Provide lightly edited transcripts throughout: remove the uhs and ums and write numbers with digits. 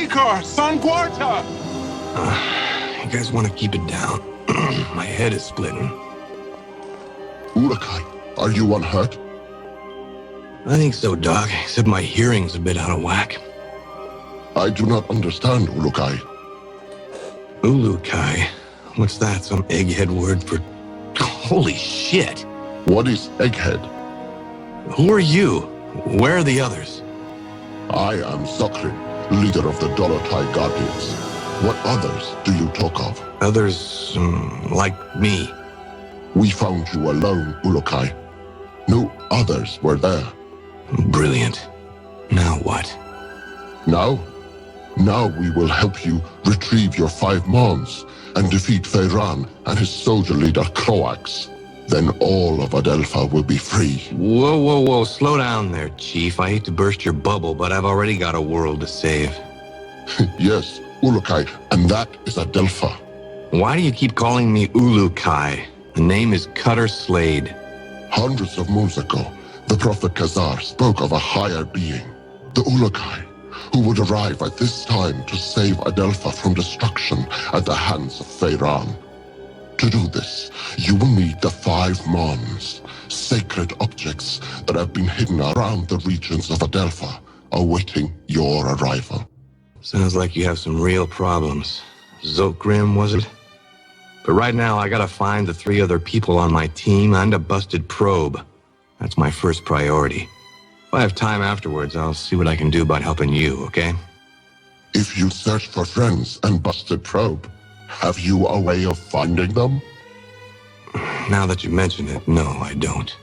You guys want to keep it down? My head is splitting. Ulukai, are you unhurt? I think so, Doc, except my hearing's a bit out of whack. I do not understand, Ulukai. Ulukai? What's that, some egghead word for... Holy shit! What is egghead? Who are you? Where are the others? I am Sakrin, leader of the Dolotai Guardians. What others do you talk of? Others, like me. We found you alone, Ulukai. No others were there. Brilliant. Now what? Now? Now we will help you retrieve your 5 Mons and defeat Feyran and his soldier leader Croax. Then all of Adelpha will be free. Whoa. Slow down there, Chief. I hate to burst your bubble, but I've already got a world to save. Yes, Ulukai, and that is Adelpha. Why do you keep calling me Ulukai? The name is Cutter Slade. Hundreds of moons ago, the Prophet Khazar spoke of a higher being, the Ulukai, who would arrive at this time to save Adelpha from destruction at the hands of Feyran. To do this, you will need the 5 Mons, sacred objects that have been hidden around the regions of Adelpha, awaiting your arrival. Sounds like you have some real problems. Zokgrim, was it? But right now, I gotta find the 3 other people on my team and a busted probe. That's my first priority. If I have time afterwards, I'll see what I can do about helping you, okay? If you search for friends and busted probe, have you a way of finding them? Now that you mention it, no, I don't.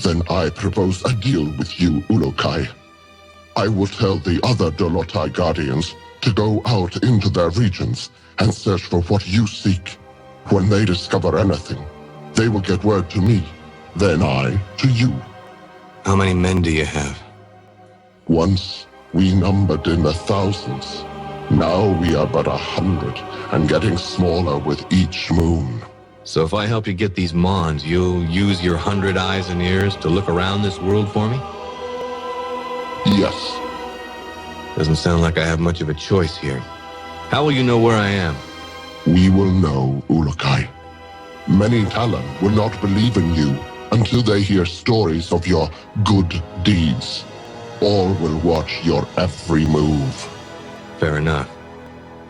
Then I propose a deal with you, Ulukai. I will tell the other Dolotai Guardians to go out into their regions and search for what you seek. When they discover anything, they will get word to me, then I to you. How many men do you have? Once, we numbered in the thousands. Now we are but 100, and getting smaller with each moon. So if I help you get these Mons, you'll use your 100 eyes and ears to look around this world for me? Yes. Doesn't sound like I have much of a choice here. How will you know where I am? We will know, Ulukai. Many Talon will not believe in you until they hear stories of your good deeds. All will watch your every move. Fair enough.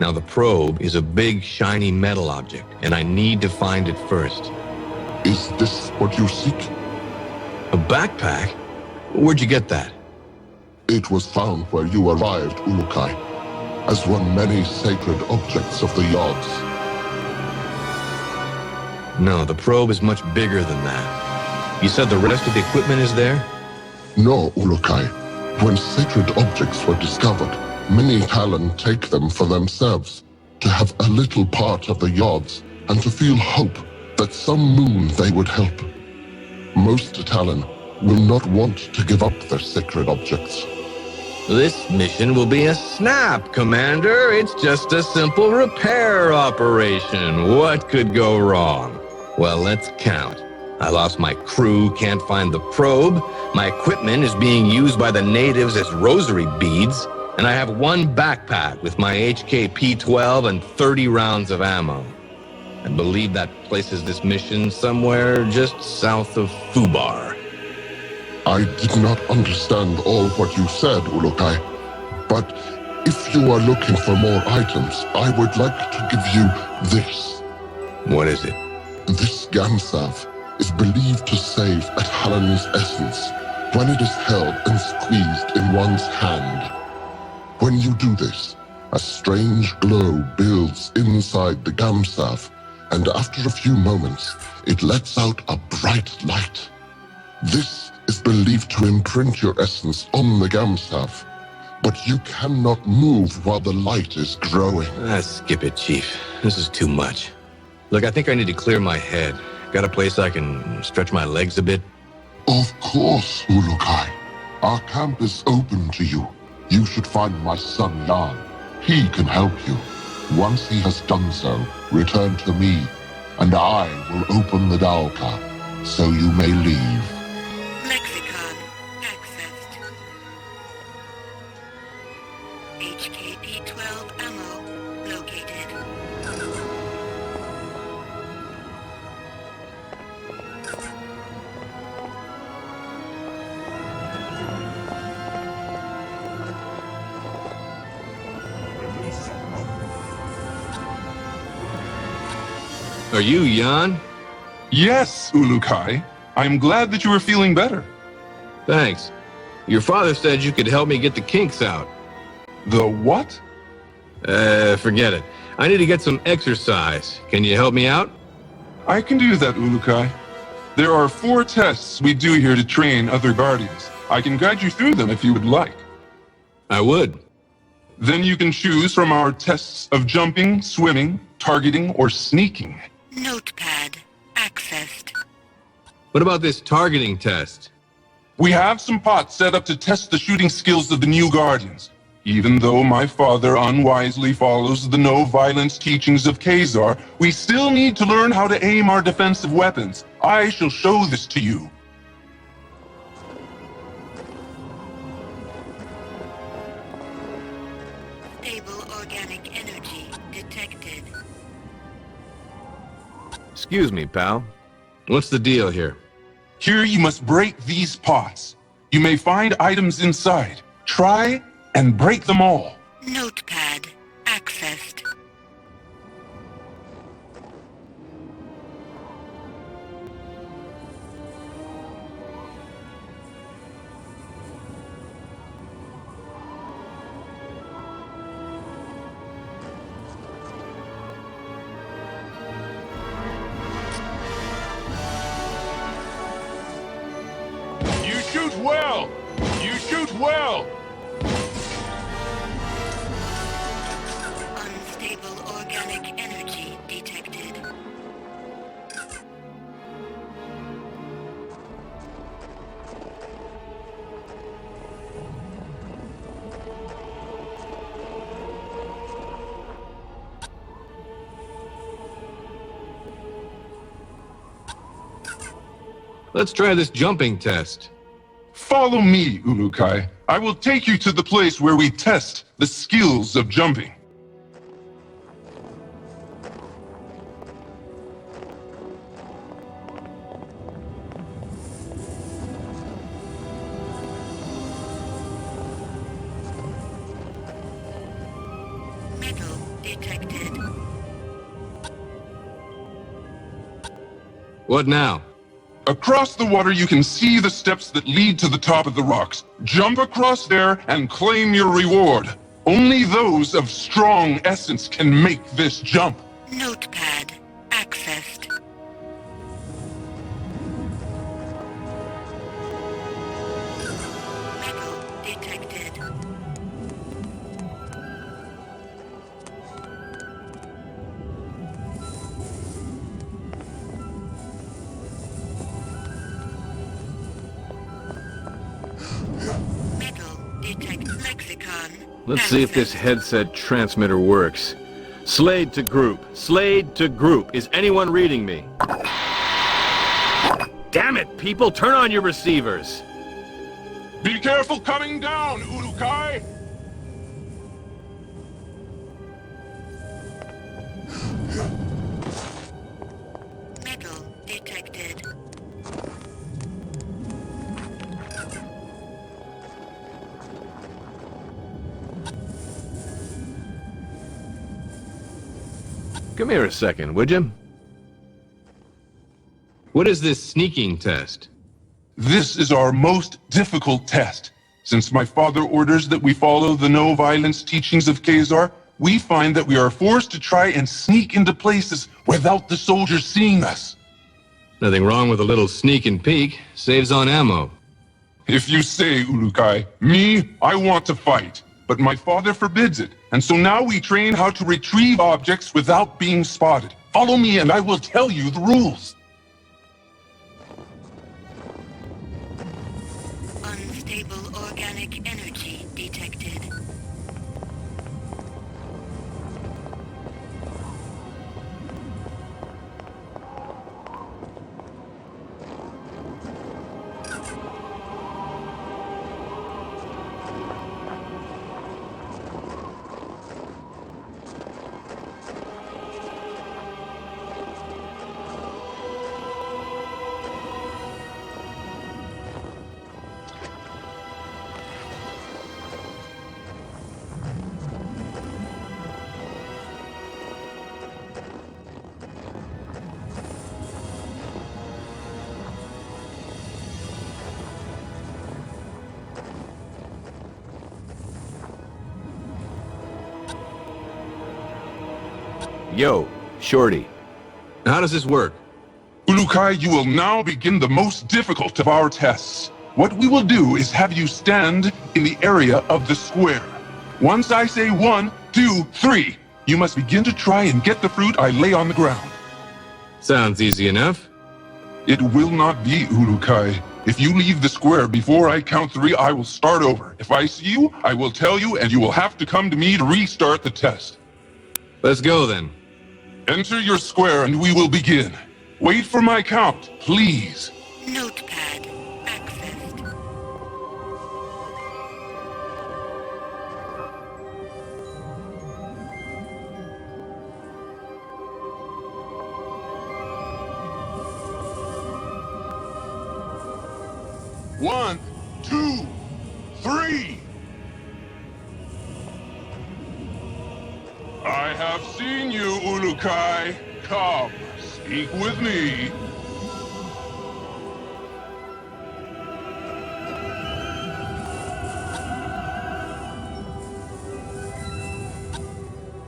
Now the probe is a big, shiny metal object, and I need to find it first. Is this what you seek? A backpack? Where'd you get that? It was found where you arrived, Ulukai, as one many sacred objects of the Yods. No, the probe is much bigger than that. You said the rest of the equipment is there? No, Ulukai. When sacred objects were discovered, many Talon take them for themselves, to have a little part of the Yods, and to feel hope that some moon they would help. Most Talon will not want to give up their sacred objects. This mission will be a snap, Commander. It's just a simple repair operation. What could go wrong? Well, let's count. I lost my crew, can't find the probe. My equipment is being used by the natives as rosary beads. And I have one backpack with my HK-P12 and 30 rounds of ammo. I believe that places this mission somewhere just south of Fubar. I did not understand all what you said, Ulukai. But if you are looking for more items, I would like to give you this. What is it? This Gamsav is believed to save a Talon's essence when it is held and squeezed in one's hand. When you do this, a strange glow builds inside the Gamsav, and after a few moments, it lets out a bright light. This is believed to imprint your essence on the Gamsav, but you cannot move while the light is growing. Skip it, Chief. This is too much. Look, I think I need to clear my head. Got a place I can stretch my legs a bit? Of course, Ulukai. Our camp is open to you. You should find my son Jan. He can help you. Once he has done so, return to me, and I will open the Dalka, so you may leave. Mexican accessed. HKP-12 ammo located. Are you Jan? Yes, Ulukai. I'm glad that you are feeling better. Thanks. Your father said you could help me get the kinks out. The what? Forget it. I need to get some exercise. Can you help me out? I can do that, Ulukai. There are 4 tests we do here to train other guardians. I can guide you through them if you would like. I would. Then you can choose from our tests of jumping, swimming, targeting, or sneaking. Notepad accessed. What about this targeting test? We have some pots set up to test the shooting skills of the new guardians. Even though my father unwisely follows the no-violence teachings of Khazar, we still need to learn how to aim our defensive weapons. I shall show this to you. Stable organic energy detected. Excuse me, pal. What's the deal here? Here you must break these pots. You may find items inside. Try and break them all. Notepad accessed. You shoot well! You shoot well! Unstable organic energy detected. Let's try this jumping test. Follow me, Ulukai. I will take you to the place where we test the skills of jumping. Metal detected. What now? Across the water, you can see the steps that lead to the top of the rocks. Jump across there and claim your reward. Only those of strong essence can make this jump. Notepad accessed. Metal detected. Metal detect lexicon. Let's see if this accessed. headset transmitter works. Slade to group. Slade to group. Is anyone reading me? Damn it, people! Turn on your receivers! Be careful coming down, Ulukai! Metal detected. Come here a second, would you? What is this sneaking test? This is our most difficult test. Since my father orders that we follow the no-violence teachings of Khazar, we find that we are forced to try and sneak into places without the soldiers seeing us. Nothing wrong with a little sneak and peek. Saves on ammo. If you say, Ulukai, me, I want to fight. But my father forbids it, and so now we train how to retrieve objects without being spotted. Follow me and I will tell you the rules. Unstable organic energy detected. Yo, Shorty. How does this work? Ulukai, you will now begin the most difficult of our tests. What we will do is have you stand in the area of the square. Once I say 1, 2, 3, you must begin to try and get the fruit I lay on the ground. Sounds easy enough. It will not be, Ulukai. If you leave the square before I count 3, I will start over. If I see you, I will tell you, and you will have to come to me to restart the test. Let's go then. Enter your square and we will begin. Wait for my count, please. Notepad accessed. One, 2, 3. I have seen you, Ulukai. Come, speak with me.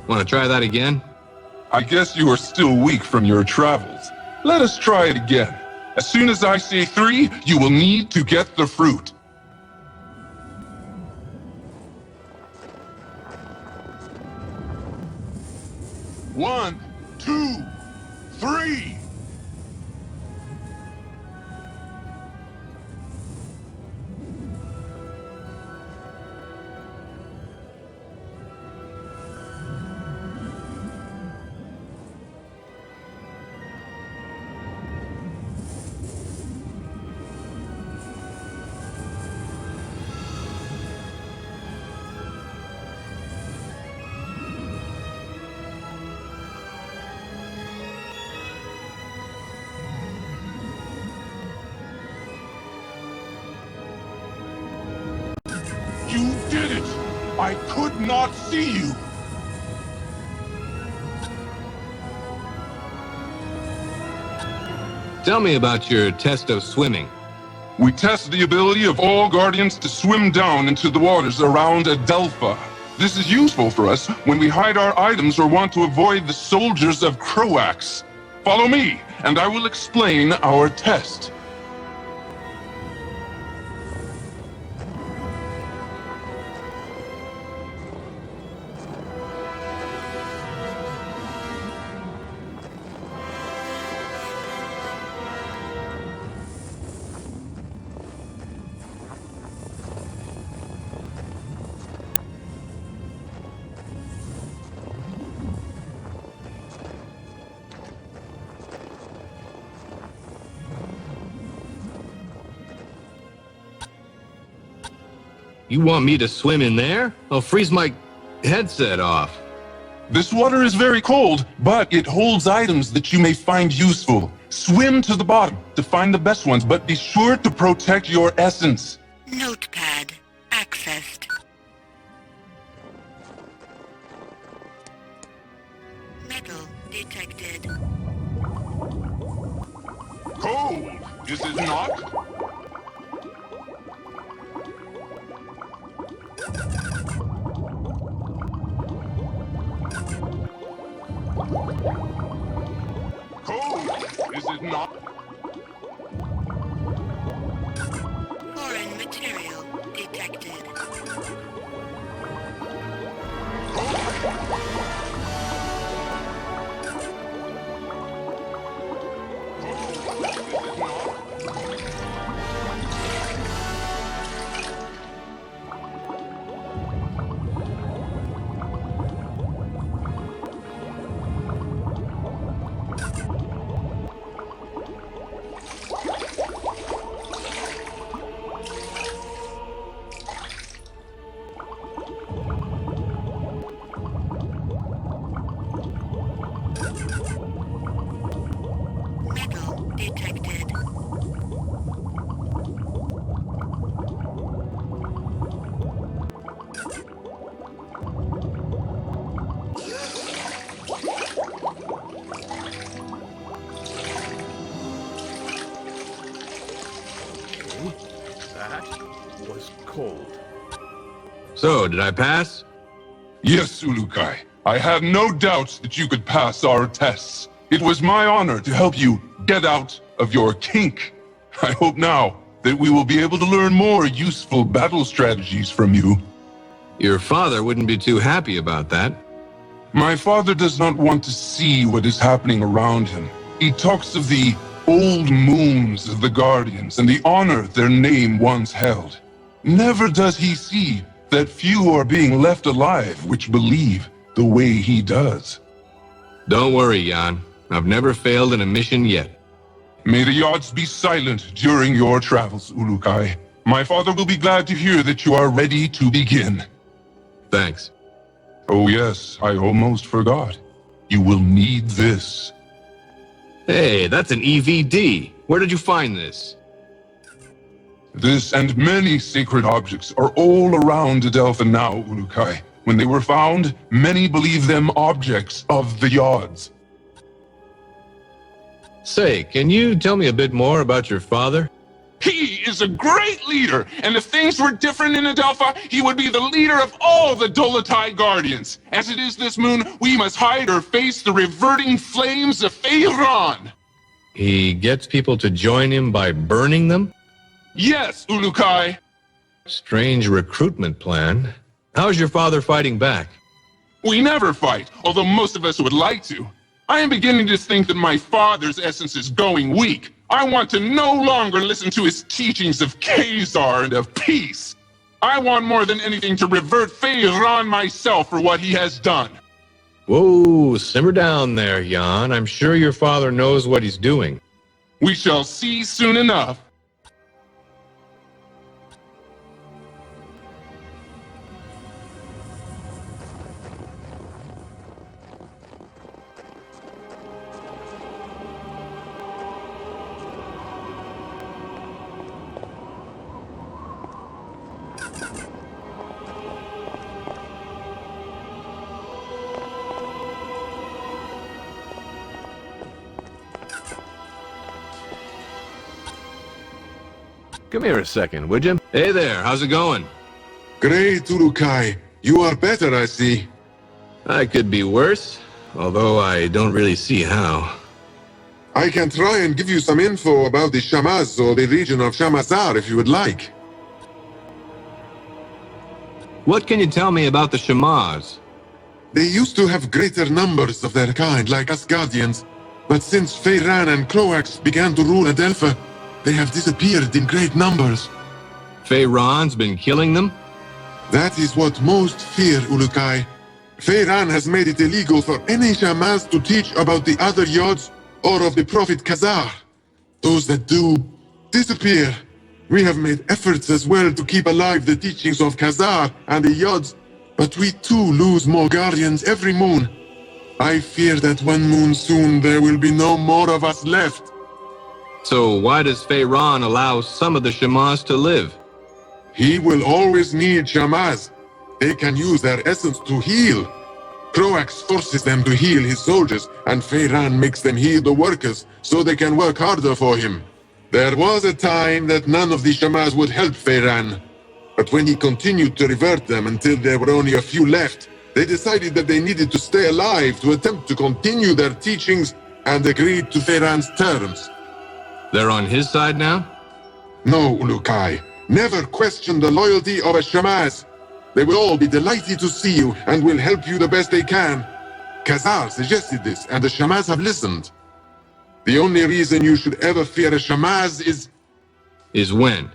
Want to try that again? I guess you are still weak from your travels. Let us try it again. As soon as I say 3, you will need to get the fruit. One, 2, 3. You did it! I could not see you! Tell me about your test of swimming. We test the ability of all Guardians to swim down into the waters around Adelpha. This is useful for us when we hide our items or want to avoid the soldiers of Croax. Follow me, and I will explain our test. You want me to swim in there? I'll freeze my headset off. This water is very cold, but it holds items that you may find useful. Swim to the bottom to find the best ones, but be sure to protect your essence. Notepad accessed. Metal detected. Cold, is it not? Cold, is it not? Foreign material detected. Metal detected. That was cold. So, did I pass? Yes, Ulukai. I had no doubt that you could pass our tests. It was my honor to help you get out of your kink. I hope now that we will be able to learn more useful battle strategies from you. Your father wouldn't be too happy about that. My father does not want to see what is happening around him. He talks of the old moons of the Guardians and the honor their name once held. Never does he see that few are being left alive which believe the way he does. Don't worry, Jan. I've never failed in a mission yet. May the odds be silent during your travels, Ulukai. My father will be glad to hear that you are ready to begin. Thanks. Oh yes, I almost forgot. You will need this. Hey, that's an EVD. Where did you find this? This and many sacred objects are all around Adelpha now, Ulukai. When they were found, many believe them objects of the Yods. Say, can you tell me a bit more about your father? He is a great leader, and if things were different in Adelpha, he would be the leader of all the Dolotai Guardians. As it is this moon, we must hide or face the reverting flames of Feyran. He gets people to join him by burning them? Yes, Ulukai. Strange recruitment plan. How's your father fighting back? We never fight, although most of us would like to. I am beginning to think that my father's essence is going weak. I want to no longer listen to his teachings of Khazar and of peace. I want more than anything to revert Feyran myself for what he has done. Whoa, simmer down there, Jan. I'm sure your father knows what he's doing. We shall see soon enough. Come here a second, would you? Hey there, how's it going? Great, Urukai. You are better, I see. I could be worse, although I don't really see how. I can try and give you some info about the Shamaz or the region of Shamazar if you would like. What can you tell me about the Shamaz? They used to have greater numbers of their kind, like us Guardians. But since Feyran and Croax began to rule Adelpha, they have disappeared in great numbers. Feyran's been killing them? That is what most fear, Ulukai. Feyran has made it illegal for any Shamaz to teach about the other Yods or of the Prophet Khazar. Those that do, disappear. We have made efforts as well to keep alive the teachings of Khazar and the Yods, but we too lose more Guardians every moon. I fear that one moon soon there will be no more of us left. So why does Feyran allow some of the Shamaz to live? He will always need Shamaz. They can use their essence to heal. Croax forces them to heal his soldiers, and Feyran makes them heal the workers so they can work harder for him. There was a time that none of the Shamaz would help Feyran. But when he continued to revert them until there were only a few left, they decided that they needed to stay alive to attempt to continue their teachings and agreed to Feyran's terms. They're on his side now? No, Ulukai. Never question the loyalty of a Shamaz. They will all be delighted to see you and will help you the best they can. Khazar suggested this, and the Shamaz have listened. The only reason you should ever fear a Shamaz is... Is when?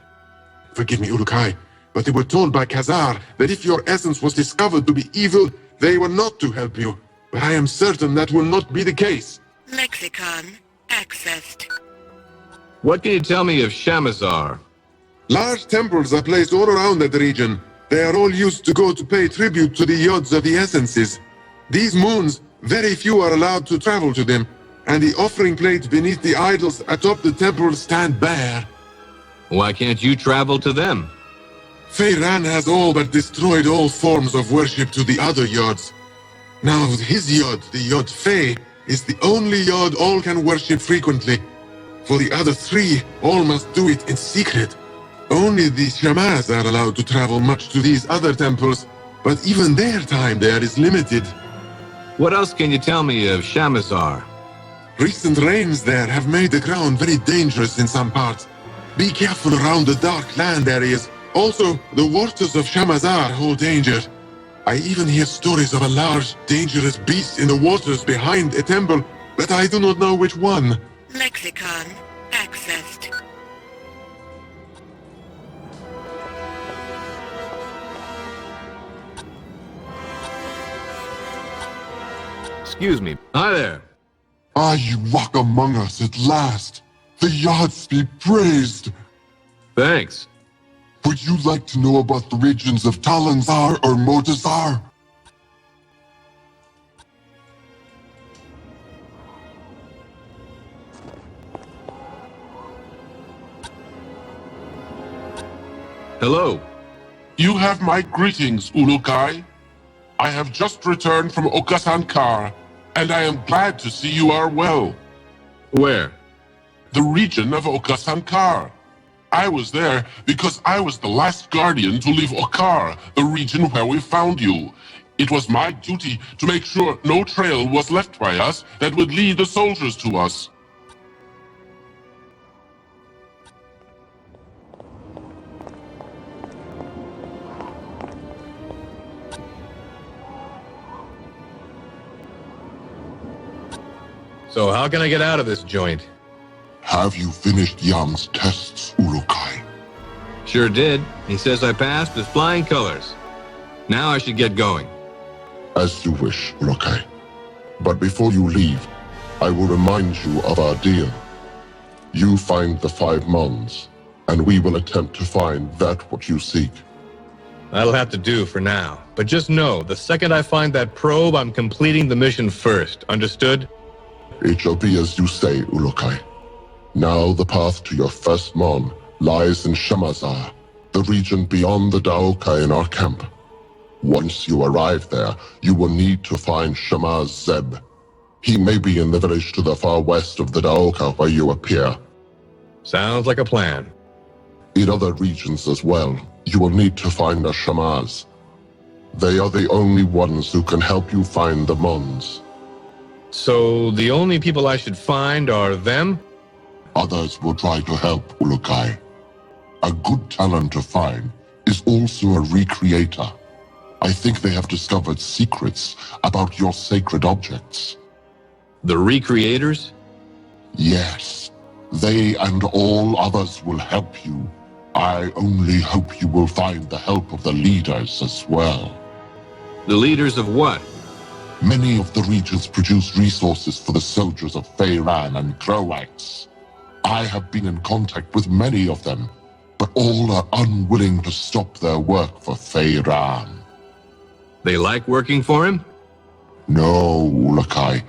Forgive me, Ulukai, but they were told by Khazar that if your essence was discovered to be evil, they were not to help you. But I am certain that will not be the case. Lexicon accessed. What can you tell me of Shamazar? Large temples are placed all around that region. They are all used to go to pay tribute to the Yods of the Essences. These moons, very few are allowed to travel to them, and the offering plates beneath the idols atop the temple stand bare. Why can't you travel to them? Feyran has all but destroyed all forms of worship to the other Yods. Now his Yod, the Yod Fey, is the only Yod all can worship frequently. For the other three, all must do it in secret. Only the Shamaz are allowed to travel much to these other temples, but even their time there is limited. What else can you tell me of Shamazar? Recent rains there have made the ground very dangerous in some parts. Be careful around the dark land areas. Also, the waters of Shamazar hold danger. I even hear stories of a large, dangerous beast in the waters behind a temple, but I do not know which one. Lexicon accessed. Excuse me. Hi there. Ah, you walk among us at last. The Yards be praised. Thanks. Would you like to know about the regions of Talanzar or Motazar? Hello. You have my greetings, Ulukai. I have just returned from Okasankar, and I am glad to see you are well. Where? The region of Okasankar. I was there because I was the last guardian to leave Okar, the region where we found you. It was my duty to make sure no trail was left by us that would lead the soldiers to us. So how can I get out of this joint? Have you finished Yam's tests, Urukai? Sure did. He says I passed with flying colors. Now I should get going. As you wish, Urukai. But before you leave, I will remind you of our deal. You find the 5 Mons, and we will attempt to find that what you seek. That'll have to do for now. But just know, the second I find that probe, I'm completing the mission first. Understood? It shall be as you say, Urukai. Now the path to your first Mon lies in Shamazar, the region beyond the Daoka in our camp. Once you arrive there, you will need to find Shamaz Zeb. He may be in the village to the far west of the Daoka where you appear. Sounds like a plan. In other regions as well, you will need to find a Shamaz. They are the only ones who can help you find the Mons. So the only people I should find are them? Others will try to help, Ulukai. A good talent to find is also a recreator. I think they have discovered secrets about your sacred objects. The recreators? Yes, they and all others will help you. I only hope you will find the help of the leaders as well. The leaders of what? Many of the regions produce resources for the soldiers of Feyran and Croax. I have been in contact with many of them, but all are unwilling to stop their work for Feyran. They like working for him? No, Ulukai.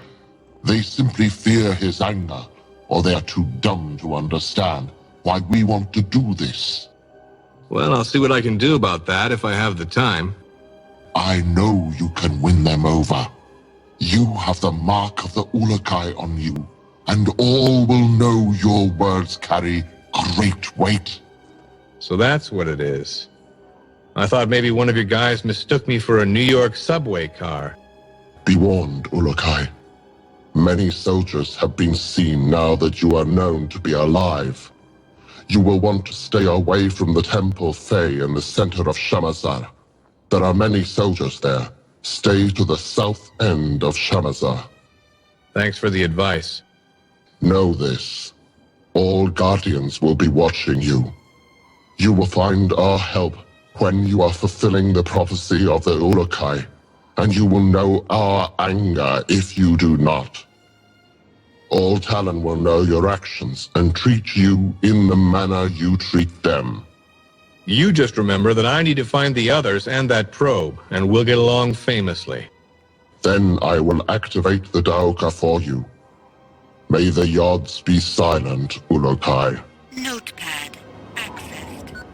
They simply fear his anger, or they are too dumb to understand why we want to do this. Well, I'll see what I can do about that if I have the time. I know you can win them over. You have the mark of the Ulukai on you, and all will know your words carry great weight. So that's what it is. I thought maybe one of your guys mistook me for a New York subway car. Be warned, Ulukai. Many soldiers have been seen now that you are known to be alive. You will want to stay away from the Temple Fey in the center of Shamazar. There are many soldiers there. Stay to the south end of Shamazar. Thanks for the advice. Know this. All Guardians will be watching you. You will find our help when you are fulfilling the prophecy of the Ulukai, and you will know our anger if you do not. All Talon will know your actions and treat you in the manner you treat them. You just remember that I need to find the others and that probe, and we'll get along famously. Then I will activate the Daoka for you. May the Yods be silent, Ulukai. Notepad accessed.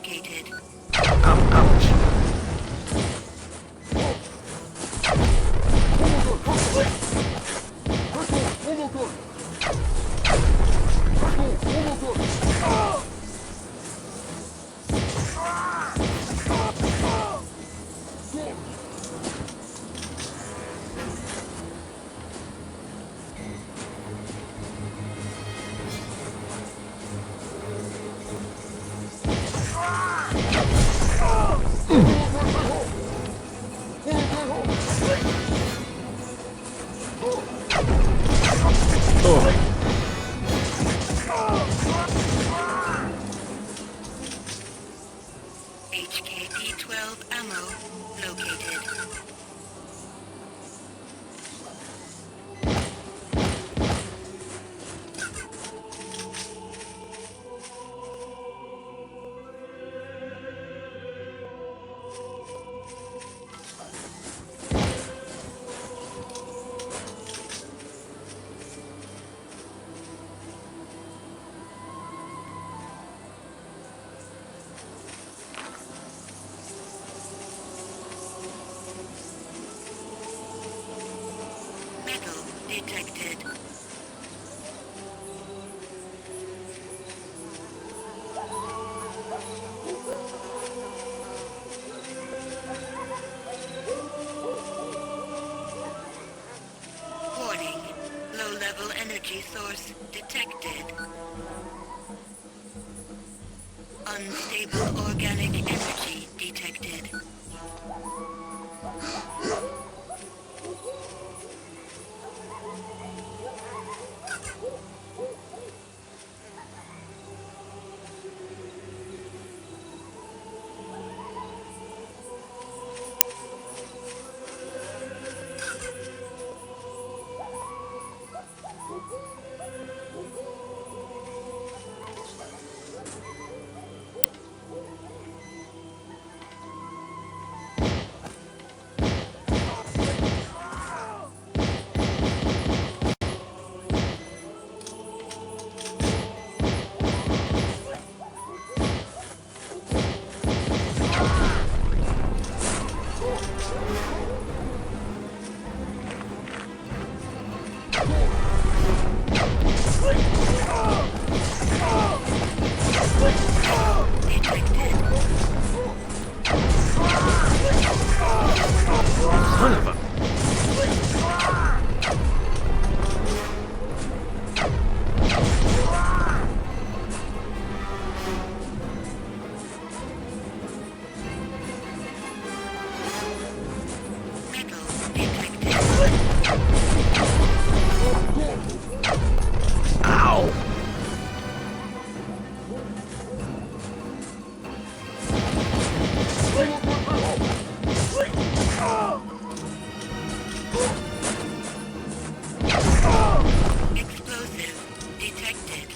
located. Ouch. HKP-12 ammo located. Metal detected. Warning. Low-level energy source detected. Unstable organic energy detected. Son of a... Metal detected. Ow! Explosive detected.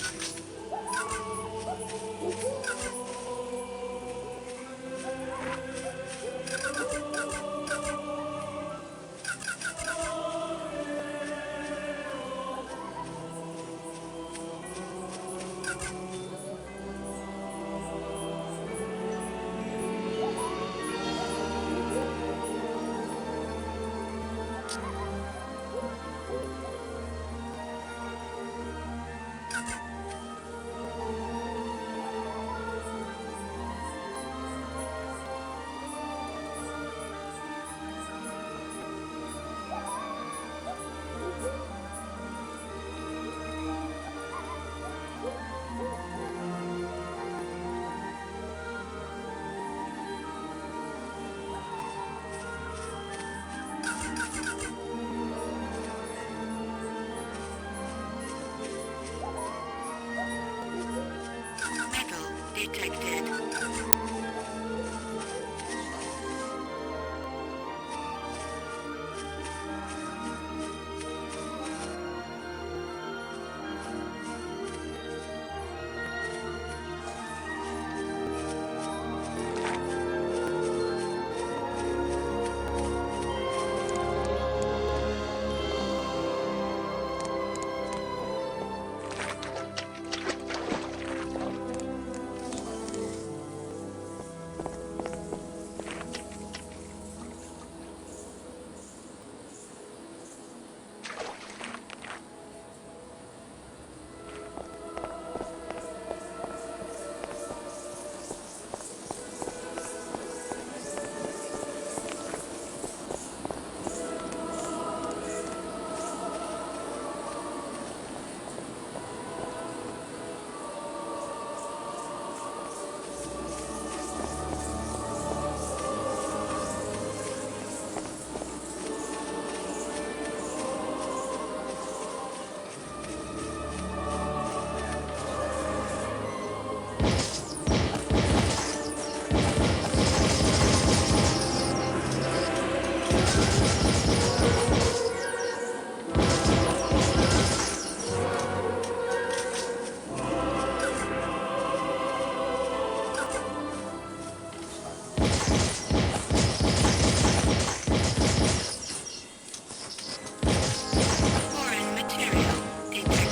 Foreign material detected.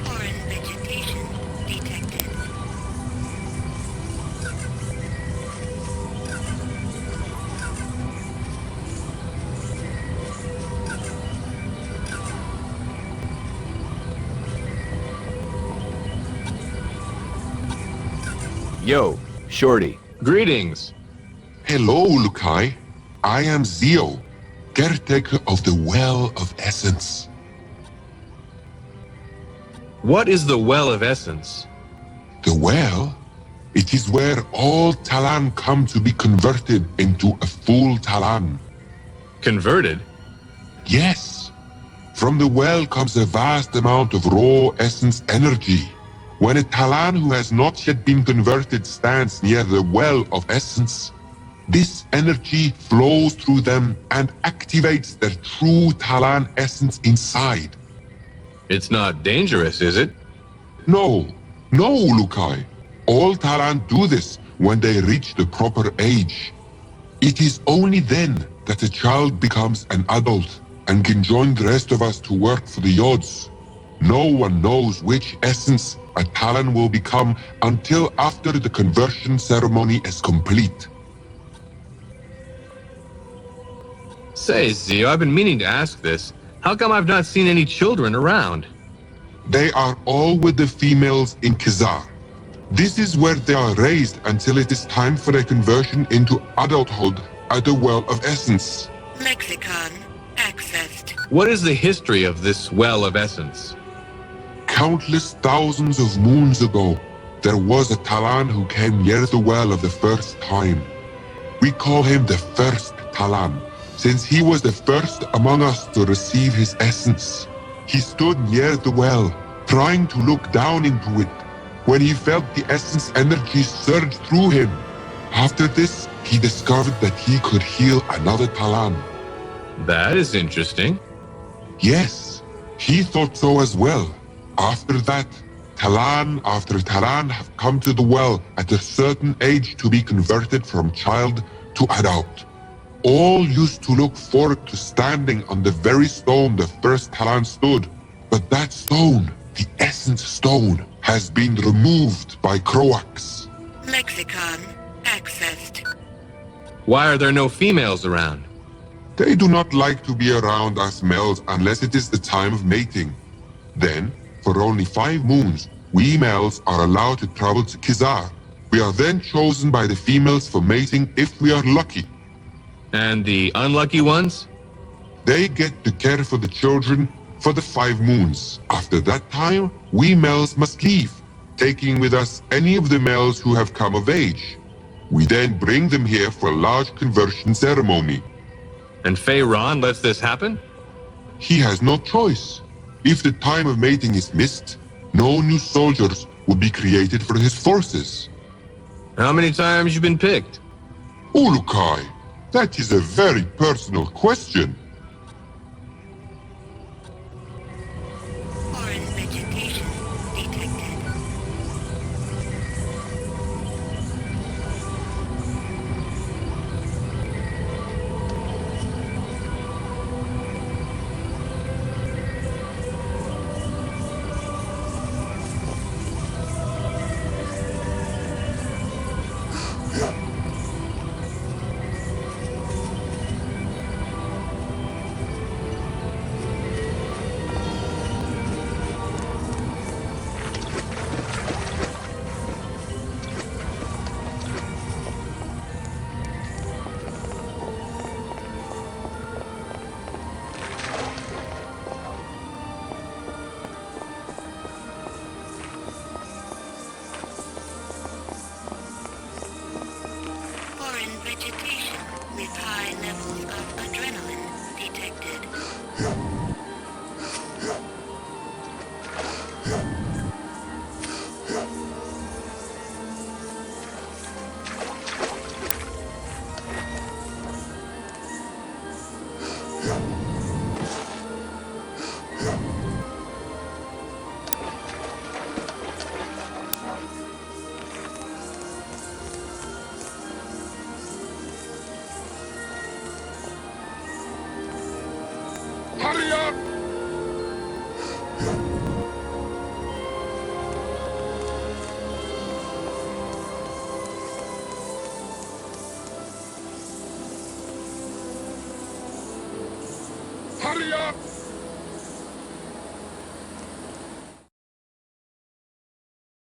Foreign vegetation detected. Yo, Shorty. Greetings. Hello, Lukai. I am Zio, caretaker of the Well of Essence. What is the Well of Essence? The well? It is where all Talan come to be converted into a full Talan. Converted? Yes. From the well comes a vast amount of raw essence energy. When a Talan who has not yet been converted stands near the well of essence, this energy flows through them and activates their true Talan essence inside. It's not dangerous, is it? No, Lukai. All Talan do this when they reach the proper age. It is only then that a child becomes an adult and can join the rest of us to work for the Yods. No one knows which essence a Talan will become until after the conversion ceremony is complete. Say, Zio, I've been meaning to ask this. How come I've not seen any children around? They are all with the females in Khazar. This is where they are raised until it is time for their conversion into adulthood at the Well of Essence. Lexicon accessed. What is the history of this Well of Essence? Countless thousands of moons ago, there was a Talan who came near the well of the first time. We call him the first Talan, since he was the first among us to receive his essence. He stood near the well, trying to look down into it, when he felt the essence energy surge through him. After this, he discovered that he could heal another Talan. That is interesting. Yes, he thought so as well. After that, Talan after Talan have come to the well at a certain age to be converted from child to adult. All used to look forward to standing on the very stone the first Talan stood. But that stone, the Essence Stone, has been removed by Croax. Lexicon accessed. Why are there no females around? They do not like to be around us males unless it is the time of mating. Then, for only 5 moons, we males are allowed to travel to Khazar. We are then chosen by the females for mating if we are lucky. And the unlucky ones? They get to care for the children for the 5 moons. After that time, we males must leave, taking with us any of the males who have come of age. We then bring them here for a large conversion ceremony. And Feyron lets this happen? He has no choice. If the time of mating is missed, no new soldiers will be created for his forces. How many times you been picked? Ulukai, that is a very personal question. Foreign vegetation detected. Hurry up!